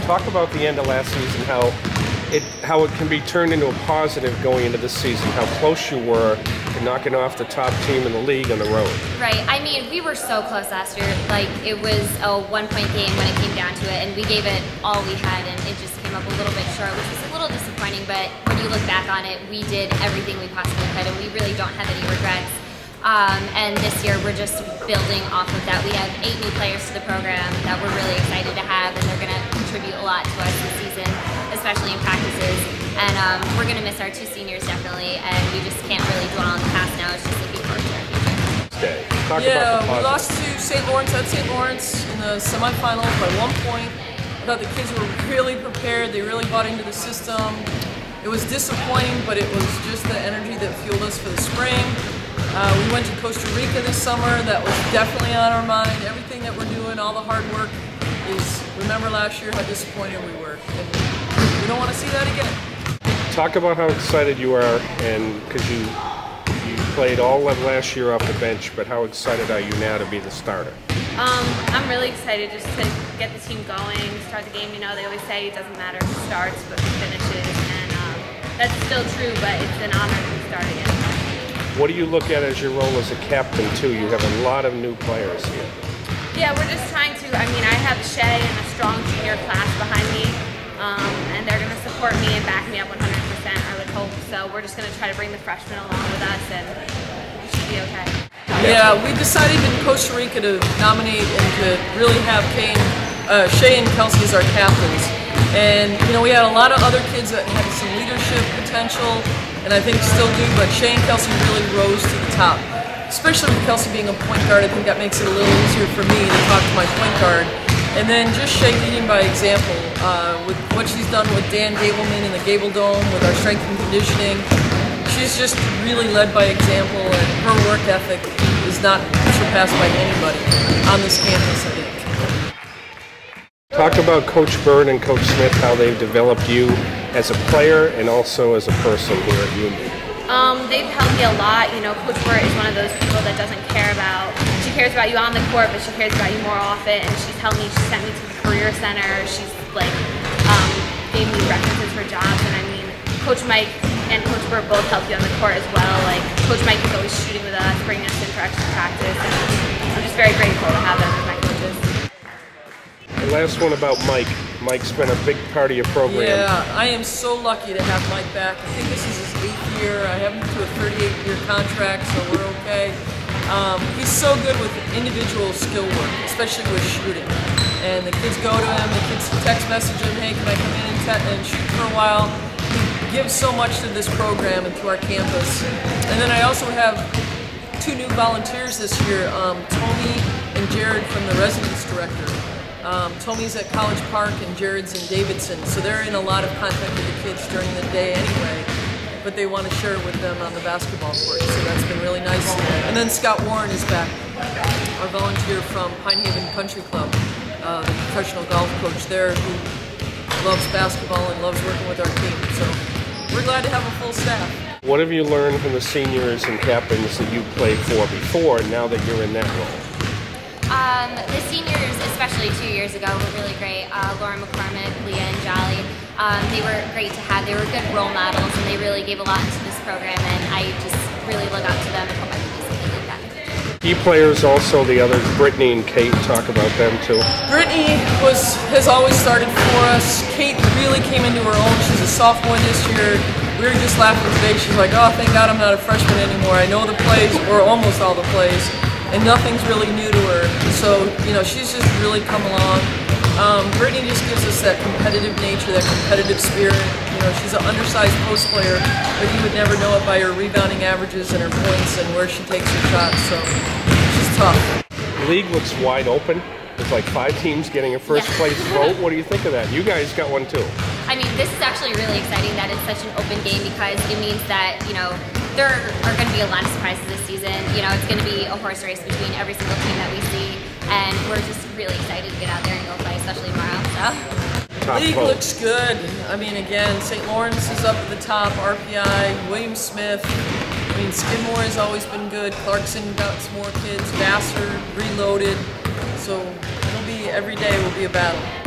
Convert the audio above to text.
Talk about the end of last season, how it can be turned into a positive going into this season, how close you were to knocking off the top team in the league on the road. Right. I mean, we were so close last year. Like, it was a one-point game when it came down to it, and we gave it all we had, and it just came up a little bit short, which was a little disappointing, but when you look back on it, we did everything we possibly could, and we really don't have any regrets. And this year, we're just building off of that. We have 8 new players to the program that we're really excited to have, and they're going to contribute a lot to us this season, especially in practices. And we're going to miss our 2 seniors definitely, and we just can't really dwell on the past now. It's just looking forward to our future. We lost to St. Lawrence at St. Lawrence in the semifinals by 1 point. I thought the kids were really prepared. They really bought into the system. It was disappointing, but it was just the energy that fueled us for the spring. We went to Costa Rica this summer. That was definitely on our mind. Everything that we're doing, all the hard work is, remember last year how disappointed we were. And we don't want to see that again. Talk about how excited you are, and because you played all of last year off the bench, but how excited are you now to be the starter? I'm really excited just to get the team going, start the game. You know, they always say it doesn't matter who starts, but who finishes, and that's still true, but it's an honor to be starting it. What do you look at as your role as a captain, too? You have a lot of new players here. Yeah, we're just trying to, I mean, I have Shay and a strong junior class behind me, and they're going to support me and back me up 100%, I would hope. So we're just going to try to bring the freshmen along with us, and we should be okay. Yeah, we decided in Costa Rica to nominate and to really have Shay and Kelsey as our captains. And, you know, we had a lot of other kids that had some leadership potential, and I think still do, but Shay and Kelsey really rose to the top. Especially with Kelsey being a point guard, I think that makes it a little easier for me to talk to my point guard. And then just Shay leading by example with what she's done with Dan Gableman in the Gable Dome, with our strength and conditioning. She's just really led by example, and her work ethic is not surpassed by anybody on this campus, I think. Talk about Coach Bird and Coach Smith, how they've developed you as a player and also as a person here at Union. They've helped me a lot. You know, Coach Bird is one of those people that doesn't care about, she cares about you on the court, but she cares about you more off it, and she's helped me. She sent me to the career center. She's like, gave me references for jobs, and I mean, Coach Mike and Coach Bird both help you on the court as well. Like, Coach Mike is always shooting with us, bringing us in for extra practice, and I'm just very grateful to have them as my coaches. The last one about Mike. Mike's been a big part of your program. Yeah, I am so lucky to have Mike back. I think this is his 8th year. I have him to a 38-year contract, so we're okay. He's so good with individual skill work, especially with shooting. And the kids go to him, the kids text message him, hey, can I come in and shoot for a while? He gives so much to this program and to our campus. And then I also have 2 new volunteers this year, Tony and Jared from the residence director. Tommy's at College Park and Jared's in Davidson, so they're in a lot of contact with the kids during the day anyway, but they want to share it with them on the basketball court, so that's been really nice. And then Scott Warren is back, our volunteer from Pine Haven Country Club, the professional golf coach there who loves basketball and loves working with our team, so we're glad to have a full staff. What have you learned from the seniors and captains that you played for before, now that you're in that role? The seniors, especially 2 years ago, were really great. Laura McCormick, Leah, and Jolly. They were great to have. They were good role models, and they really gave a lot to this program, and I just really look up to them and hope I can do something like that. Key players also, the others, Brittany and Kate, talk about them too. Brittany has always started for us. Kate really came into her own. She's a sophomore this year. We were just laughing today. She's like, oh, thank God I'm not a freshman anymore. I know the plays, or almost all the plays, and nothing's really new to her. So, you know, she's just really come along. Brittany just gives us that competitive nature, that competitive spirit. You know, she's an undersized post player, but you would never know it by her rebounding averages and her points and where she takes her shots. So, she's tough. The league looks wide open. There's like 5 teams getting a first place vote. What do you think of that? You guys got one too. I mean, this is actually really exciting that it's such an open game, because it means that, you know, there are going to be a lot of surprises this season. You know, it's going to be a horse race between every single team that we see, and we're just really excited to get out there and go play, especially tomorrow. So. League looks good. I mean, again, St. Lawrence is up at the top, RPI, William Smith. I mean, Skidmore has always been good. Clarkson got some more kids. Vassar reloaded. So it'll be, every day will be a battle.